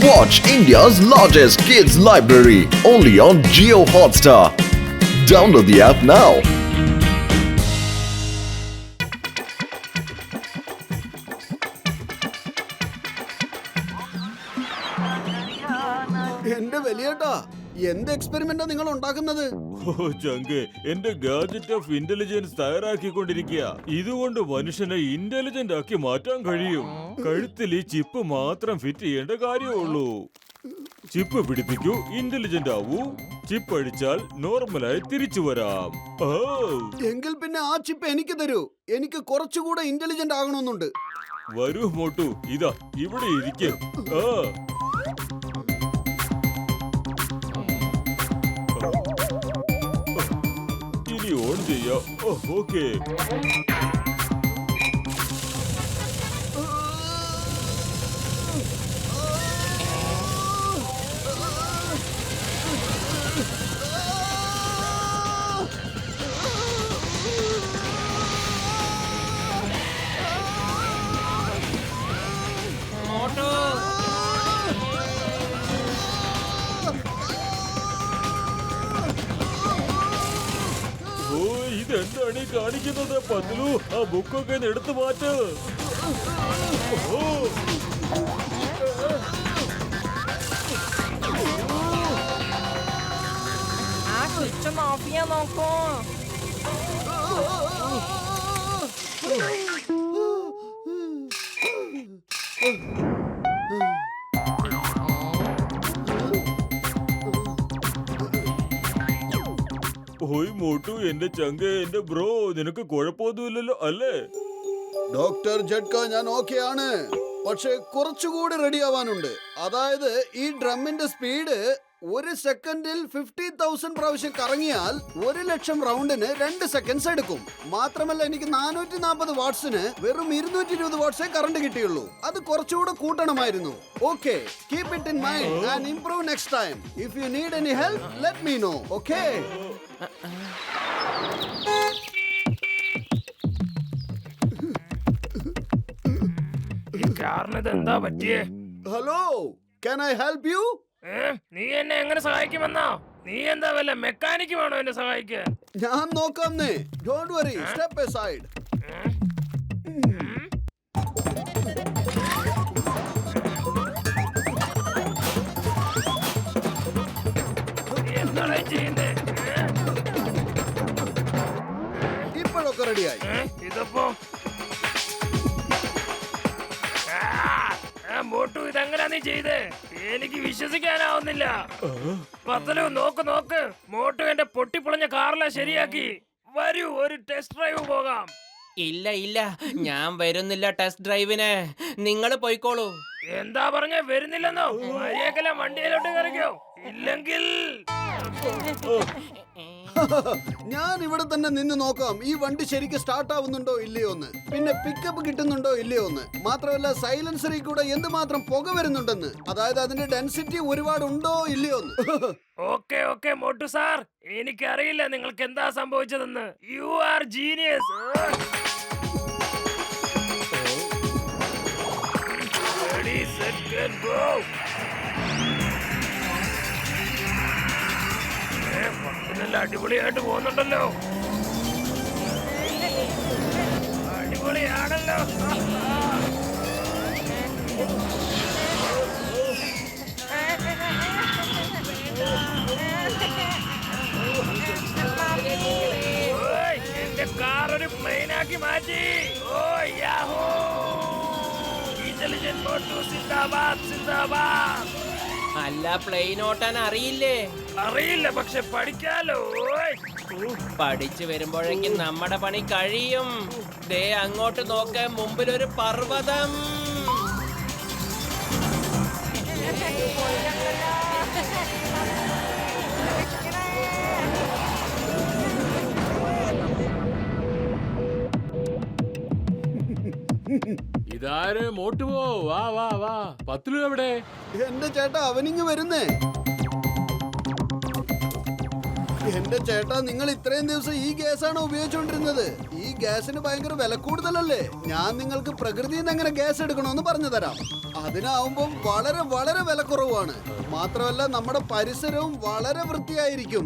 Watch India's largest kids library only on Jio Hotstar. Download the app now. എന്റെ വലിയേട്ടാ എന്ത് എക്സ്പെരിമെന്റാ നിങ്ങൾ ഉണ്ടാക്കുന്നത്? എന്റെ ഗാഡ്ജറ്റ് ഓഫ് ഇന്റലിജൻസ് തയ്യാറാക്കിക്കൊണ്ടിരിക്കുക. ഇതുകൊണ്ട് മനുഷ്യനെ ഇന്റലിജന്റ് ആക്കി മാറ്റാൻ കഴിയും. കഴുത്തിൽ ഈ ചിപ്പ് മാത്രം ഫിറ്റ് ചെയ്യേണ്ട കാര്യമുള്ളൂ. ചിപ്പ് പിടിപ്പിക്കൂ, ഇന്റലിജന്റ് ആവൂ. ചിപ്പ് അടിച്ചാൽ നോർമലായി തിരിച്ചു വരാം. എങ്കിൽ പിന്നെ ആ ചിപ്പ് എനിക്ക് തരൂ. എനിക്ക് കുറച്ചുകൂടെ ഇന്റലിജന്റ് ആകണമെന്നുണ്ട്. വരൂ മോട്ടു, ഇതാ ഇവിടെ ഇരിക്കും. ഇനി ഓൺ ചെയ്യാം. ഓക്കെ. ഇതെന്താണ് ഈ കാണിക്കുന്നത്? പതിലു, ആ ബുക്കൊക്കെ എടുത്തു മാറ്റ്. ആ സ്വിച്ച് ഒന്ന് ഓഫ് ചെയ്യാൻ നോക്കൂ. ഓയ് മോട്ടു, എന്റെ ചങ്ക, എന്റെ ബ്രോ, നിനക്ക് കുഴപ്പമൊന്നുമില്ലല്ലോ അല്ലേ? ഡോക്ടർ ജഡ്ക, ഞാൻ ഓക്കെ ആണ്. പക്ഷെ കുറച്ചുകൂടി റെഡി ആവാനുണ്ട്. അതായത് ഈ ഡ്രമ്മിന്റെ സ്പീഡ് 1 സെക്കൻഡിൽ 50,000 പ്രാവശ്യം കറങ്ങിയാൽ 1,00,000 റൗണ്ടിന് 2 സെക്കൻഡ്സ് എടുക്കും. മാത്രമല്ല എനിക്ക് 440 വാട്ട്സിന് വെറും 220 വാട്ട്സേ കറണ്ട് കിട്ടിയുള്ളൂ. അത് കുറച്ചുകൂടെ കൂട്ടണമായിരുന്നു. Okay, keep it in mind and improve next time. If you need any help let me know. Okay? എന്താ പറ്റിയേ? Hello, can I help you? നീ എന്നെ എങ്ങനെ സഹായിക്കുമെന്നോ? നീ എന്താ വല്ല മെക്കാനിക്ക് വേണോ എന്നെ സഹായിക്കാൻ? ഞാൻ നോക്കാംന്നേ. Don't worry, step aside. എന്താ ചെയ്യുന്നേ? ഇപ്പോഴൊക്കെ റെഡിയായി. ഇതപ്പോ മോട്ടു, ഇതെങ്ങനാ നീ ചെയ്തേ? എനിക്ക് വിശ്വസിക്കാനാവുന്നില്ല. പത്തലു, നോക്ക്. മോട്ടു എന്റെ പൊട്ടിപ്പൊളഞ്ഞ കാറില ശരിയാക്കി. വരൂ, ഒരു ടെസ്റ്റ് ഡ്രൈവ് പോകാം. ഇല്ല, ഞാൻ വരുന്നില്ല ടെസ്റ്റ് ഡ്രൈവിന്. നിങ്ങൾ പോയിക്കോളൂ. എന്താ പറഞ്ഞ വരുന്നില്ലെന്നോ? മര്യാദക്കല്ല വണ്ടിയിലോട്ട് കയറിക്കോ, ഇല്ലെങ്കിൽ ഞാൻ ഇവിടെ തന്നെ നിന്ന് നോക്കാം ഈ വണ്ടി ശരിക്കും സ്റ്റാർട്ട് ആവുന്നുണ്ടോ ഇല്ലയോ എന്ന്, പിന്നെ പിക്കപ്പ് കിട്ടുന്നുണ്ടോ ഇല്ലയോ എന്ന്. മാത്രമല്ല സൈലൻസറിൽ കൂടെ എന്തുമാത്രം പുക വരുന്നുണ്ടെന്ന്, അതായത് അതിന്റെ ഡെൻസിറ്റി ഒരുപാട് ഉണ്ടോ ഇല്ലയോ എന്ന്. ഓക്കെ മോട്ടു സാർ, എനിക്കറിയില്ല നിങ്ങൾക്ക് എന്താ സംഭവിച്ചതെന്ന്. You are genius. Ready, set, get, go. പത്തിനെല്ലാം അടിപൊളിയായിട്ട് പോകുന്നുണ്ടല്ലോ. അടിപൊളിയാണല്ലോ. എന്റെ കാർ ഒരു പ്ലെയിനാക്കി മാറ്റി. ഓ യാഹൂ, ഇന്റലിജന്റ് മോട്ടു സിന്ദാബാദ്. അല്ല, പ്ലെയിൻ ഓട്ടാൻ അറിയില്ലേ? അറിയില്ല, പക്ഷെ പഠിക്കാലോ. പഠിച്ചു വരുമ്പോഴേക്കും നമ്മുടെ പണി കഴിയും. ദേ അങ്ങോട്ട് നോക്ക, മുമ്പിലൊരു പർവ്വതം. ഇതാര് മോട്ടുവോ? വാ. പത്തിലു എവിടെ? എന്റെ ചേട്ടാ, അവനിങ്ങ് വരുന്നേ. എന്റെ ചേട്ടാ, നിങ്ങൾ ഇത്രയും ദിവസം ഈ ഗ്യാസാണോ ഉപയോഗിച്ചുകൊണ്ടിരുന്നത്? ഈ ഗ്യാസിന് ഭയങ്കര വില കൂടുതലല്ലേ? ഞാൻ നിങ്ങൾക്ക് പ്രകൃതിയിൽ നിന്ന് എങ്ങനെ ഗ്യാസ് എടുക്കണമെന്ന് പറഞ്ഞു തരാം. അതിനാവുമ്പം വളരെ വളരെ വില കുറവാണ്. മാത്രമല്ല നമ്മുടെ പരിസരവും വളരെ വൃത്തിയായിരിക്കും.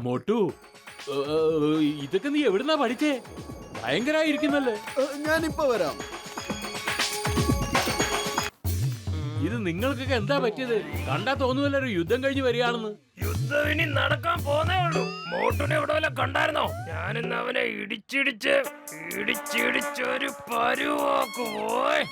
മോട്ടു, ഇതൊക്കെ നീ എവിടുന്നാ പഠിച്ചേ? ഭയങ്കരായിരിക്കുന്നല്ലേ. ഞാനിപ്പോ വരാം. ഇത് നിങ്ങൾക്കൊക്കെ എന്താ പറ്റിയത്? കണ്ടാ തോന്നുമല്ലോ ഒരു യുദ്ധം കഴിഞ്ഞ് വരികയാണെന്ന്. യുദ്ധം ഇനി നടക്കാൻ പോന്നേ ഉള്ളൂ. മോട്ടിനെ ഇവിടെ വല്ല കണ്ടായിരുന്നോ? ഞാനിന്ന് അവനെ ഇടിച്ചിടിച്ചൊരു പരുവാക്കുപോയ്.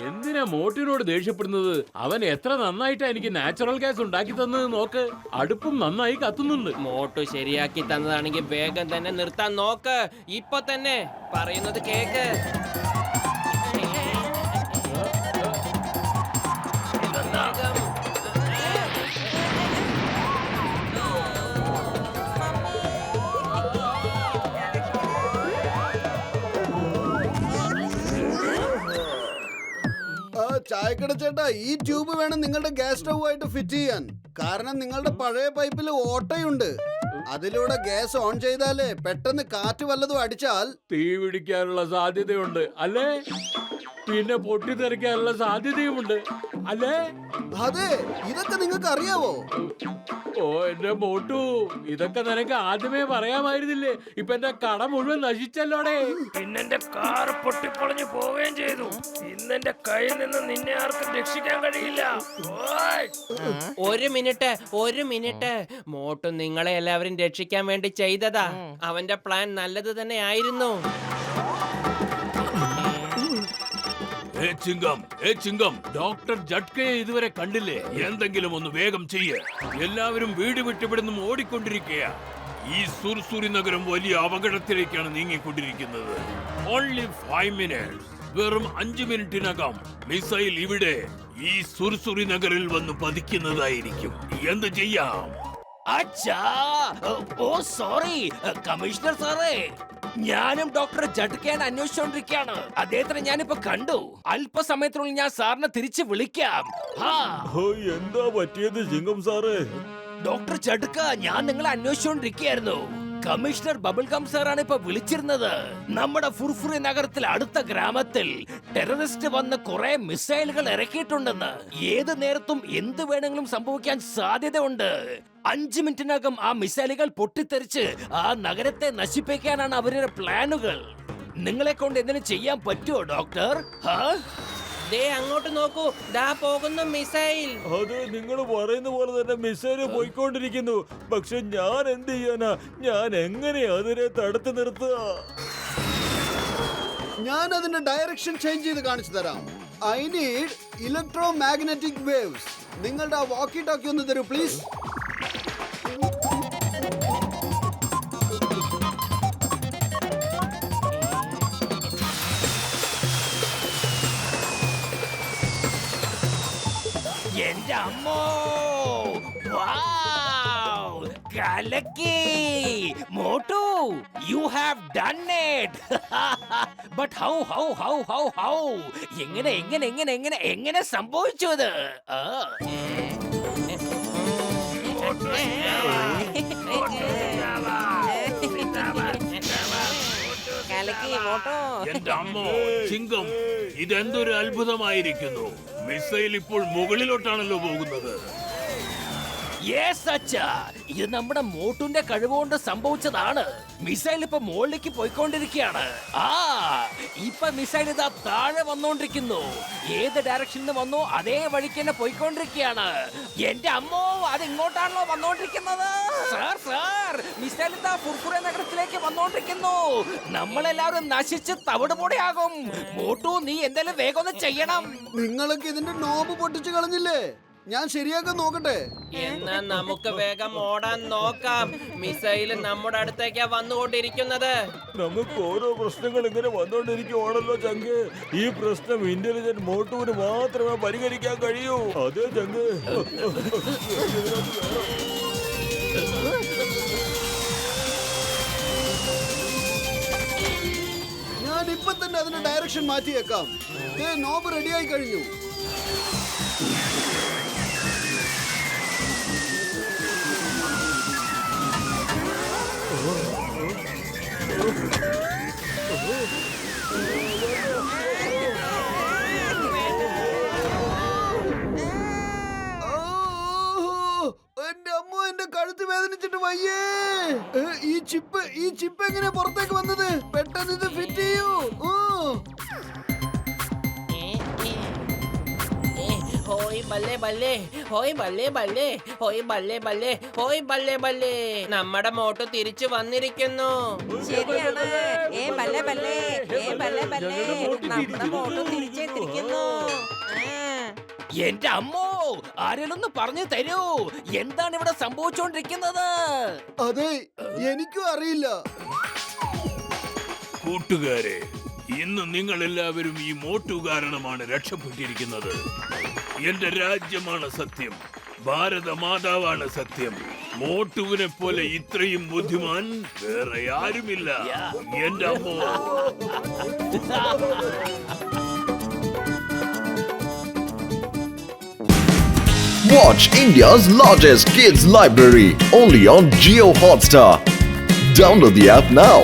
എന്തിനാ മോട്ടിനോട് ദേഷ്യപ്പെടുന്നത്? അവൻ എത്ര നന്നായിട്ടാ എനിക്ക് നാച്ചുറൽ ഗ്യാസ് ഉണ്ടാക്കി തന്നത് നോക്ക്. അടുപ്പും നന്നായി കത്തുന്നുണ്ട്. മോട്ടു ശരിയാക്കി തന്നതാണെങ്കിൽ വേഗം തന്നെ നിർത്താൻ നോക്ക്. ഇപ്പൊ തന്നെ പറയുന്നത് കേക്ക്. വേഗം. ചായക്കട ചേട്ടാ, ഈ ട്യൂബ് വേണം നിങ്ങളുടെ ഗ്യാസ് സ്റ്റൗ ആയിട്ട് ഫിറ്റ് ചെയ്യാൻ. കാരണം നിങ്ങളുടെ പഴയ പൈപ്പിൽ ഓട്ടയുണ്ട്. അതിലൂടെ ഗ്യാസ് ഓൺ ചെയ്താലേ പെട്ടെന്ന് കാറ്റ് വല്ലതും അടിച്ചാൽ തീ പിടിക്കാനുള്ള സാധ്യതയുണ്ട് അല്ലേ? പിന്നെ പൊട്ടിത്തെറിക്കാനുള്ള സാധ്യതയുമുണ്ട് അല്ലേ? അതെ, ഇതൊക്കെ നിങ്ങൾക്ക് അറിയാവോ? ഓ എന്റെ മോട്ടു, ഇതൊക്കെ നിനക്ക് ആദ്യമേ പറയാമായിരുന്നില്ലേ? ഇപ്പൊ എന്റെ കട മുഴുവൻ നശിച്ചല്ലോടെ. പിന്നെന്റെ കാർ പൊട്ടിപ്പൊളഞ്ഞു പോവുകയും ചെയ്തു. ഇന്നെന്റെ കയ്യിൽ നിന്ന് നിന്നെ ആർക്കും രക്ഷിക്കാൻ കഴിയില്ല. ഓയ്! ഒരു മിനിറ്റ്. മോട്ടു നിങ്ങളെ എല്ലാവരും രക്ഷിക്കാൻ വേണ്ടി ചെയ്തതാ. അവന്റെ പ്ലാൻ നല്ലത് തന്നെ ആയിരുന്നു. ചിങ്കം, ഡോക്ടർ ജഡ്കയെ ഇതുവരെ കണ്ടില്ലേ? എന്തെങ്കിലും ഒന്ന് വേഗം ചെയ്യ്. എല്ലാവരും വീട് വിട്ടിവിടുന്നും ഓടിക്കൊണ്ടിരിക്കുക. ഈ സുർസുരി നഗരം വലിയ അപകടത്തിലേക്കാണ് നീങ്ങിക്കൊണ്ടിരിക്കുന്നത്. Only 5 minutes. വെറും 5 മിനിറ്റിനകം മിസൈൽ ഇവിടെ ഈ സുർസുരി നഗറിൽ വന്ന് പതിക്കുന്നതായിരിക്കും. എന്ത് ചെയ്യാം? സോറി കമ്മീഷണർ സാറേ, ഞാനും ഡോക്ടർ ജഡ്കേനെ അന്വേഷിച്ചോണ്ടിരിക്കുകയാണ്. അദ്ദേഹത്തിനെ ഞാനിപ്പോ കണ്ടു. അല്പസമയത്തിനുള്ളിൽ ഞാൻ സാറിനെ തിരിച്ചു വിളിക്കാം. എന്താ പറ്റിയത് ചിങ്കം സാറേ? ഡോക്ടർ ജഡ്ക, ഞാൻ നിങ്ങളെ അന്വേഷിച്ചോണ്ടിരിക്കുകയായിരുന്നു. കമ്മീഷണർ ബബിൾഗം സാറാണ് ഇപ്പൊ വിളിച്ചിരുന്നത്. നമ്മുടെ ഫുർഫുറി നഗരത്തിൽ അടുത്ത ഗ്രാമത്തിൽ ടെററിസ്റ്റ് വന്ന് കുറെ മിസൈലുകൾ ഇറക്കിയിട്ടുണ്ടെന്ന്. ഏത് നേരത്തും എന്ത് വേണമെങ്കിലും സംഭവിക്കാൻ സാധ്യതയുണ്ട്. 5 മിനിറ്റിനകം ആ മിസൈലുകൾ പൊട്ടിത്തെറിച്ച് ആ നഗരത്തെ നശിപ്പിക്കാനാണ് അവരുടെ പ്ലാനുകൾ. നിങ്ങളെ കൊണ്ട് എന്തിനു ചെയ്യാൻ പറ്റുമോ ഡോക്ടർ? ദേ അങ്ങോട്ട് നോക്കൂ, ദാ പോകുന്നു മിസൈൽ. അത് നിങ്ങൾ പറയുന്ന പോലെ തന്നെ മിസൈല് പോയിക്കൊണ്ടിരിക്കുന്നു. പക്ഷെ ഞാൻ എന്ത് ചെയ്യാനാ? ഞാൻ എങ്ങനെ അതിനെ തടുത്തു നിർത്തുക? ഞാൻ അതിന്റെ ഡയറക്ഷൻ ചേഞ്ച് ചെയ്ത് കാണിച്ചു തരാം. I need electro magnetic waves. നിങ്ങളുടെ ആ വാക്കി ടോക്കി ഒന്ന് തരൂ പ്ലീസ്. എന്റെ അമ്മോ, കലക്കി Motu, you have done it. But how എങ്ങനെ സംഭവിച്ചു അത്? എന്റെ അമ്മോ, ചിങ്കം, ഇതെന്തൊരു അത്ഭുതമായിരിക്കുന്നു. മിസൈൽ ഇപ്പോൾ മുകളിലോട്ടാണല്ലോ പോകുന്നത്. ഇത് നമ്മുടെ മോട്ടുന്റെ കഴിവുകൊണ്ട് സംഭവിച്ചതാണ്. മിസൈൽ ഇപ്പൊ മുകളിലേക്ക് പോയിക്കൊണ്ടിരിക്കുകയാണ്. ഇപ്പൊ മിസൈൽ ഇതാ താഴെ വന്നോണ്ടിരിക്കുന്നു. ഏത് ഡയറക്ഷനിൽ വന്നോ അതേ വഴിക്ക് തന്നെ പോയിക്കൊണ്ടിരിക്കുകയാണ്. എന്റെ അമ്മോ, അത് ഇങ്ങോട്ടാണല്ലോ വന്നോണ്ടിരിക്കുന്നത്. സാർ, മിസൈൽ ഇതാ ഫുർഫുറെ നഗരത്തിലേക്ക് വന്നോണ്ടിരിക്കുന്നു. നമ്മളെല്ലാവരും നശിച്ച് തവിടുപൊടിയാകും. മോട്ടു, നീ എന്തായാലും വേഗം ഒന്ന് ചെയ്യണം. നിങ്ങളൊക്കെ ഇതിന്റെ നോബ് പൊട്ടിച്ചു കളഞ്ഞില്ലേ? ഞാൻ ശരിയാക്കാൻ നോക്കട്ടെ. എന്നാ നമുക്ക് വേഗം ഓടാൻ നോക്കാം. മിസൈൽ നമ്മുടെ അടുത്തേക്കാ വന്നുകൊണ്ടിരിക്കുന്നത്. നമുക്ക് ഓരോ പ്രശ്നങ്ങൾ ഇങ്ങനെ വന്നോണ്ടിരിക്കുവാണല്ലോ ചങ്ക്. ഈ പ്രശ്നം ഇന്റലിജന്റ് മോട്ടുവിന് മാത്രമേ പരിഹരിക്കാൻ കഴിയൂ. അതെ ചങ്ക്. ഞാൻ ഇപ്പൊ തന്നെ അതിന്റെ ഡയറക്ഷൻ മാറ്റിയേക്കാം. നോബ് റെഡിയായി കഴിഞ്ഞു. എന്റെ അമ്മ, എന്റെ കഴുത്ത് വേദനിച്ചിട്ട് വയ്യേ. ഈ ചിപ്പ് എങ്ങനെ പുറത്തേക്ക് വന്നത്? പെട്ടെന്ന് ഇത് ഫിറ്റ് ചെയ്യൂ. ഹോയ് ബല്ലേ ബല്ലേ, ഹോയ് ബല്ലേ ബല്ലേ, ഹോയ് ബല്ലേ ബല്ലേ, ഹോയ് ബല്ലേ ബല്ലേ. നമ്മുടെ മോട്ടു തിരിച്ചു വന്നിരിക്കുന്നു. ശരിയാണ്. ബല്ലേ ബല്ലേ, ബല്ലേ ബല്ലേ. നമ്മുടെ മോട്ടു തിരിച്ചെത്തിരിക്കുന്നു. എന്റെ അമ്മോ, ആരെയൊന്ന് പറഞ്ഞു തരൂ, എന്താണ് ഇവിടെ സംഭവിച്ചുകൊണ്ടിരിക്കുന്നത്? അതെ, എനിക്കും അറിയില്ല. കൂട്ടുകാരെ, ഇന്ന് നിങ്ങൾ എല്ലാവരും ഈ മോട്ടു കാരണമാണ് രക്ഷപ്പെട്ടിരിക്കുന്നത്. എന്റെ രാജ്യമാണ് സത്യം, ഭാരത മാതാവാണ് സത്യം. മോട്ടുവിനെ പോലെ ഇത്രയും ബുദ്ധിമാൻ വേറെ ആരുമില്ല. എന്റെ അമ്മോ. Watch India's largest kids library only on Jio Hotstar. Download the app now.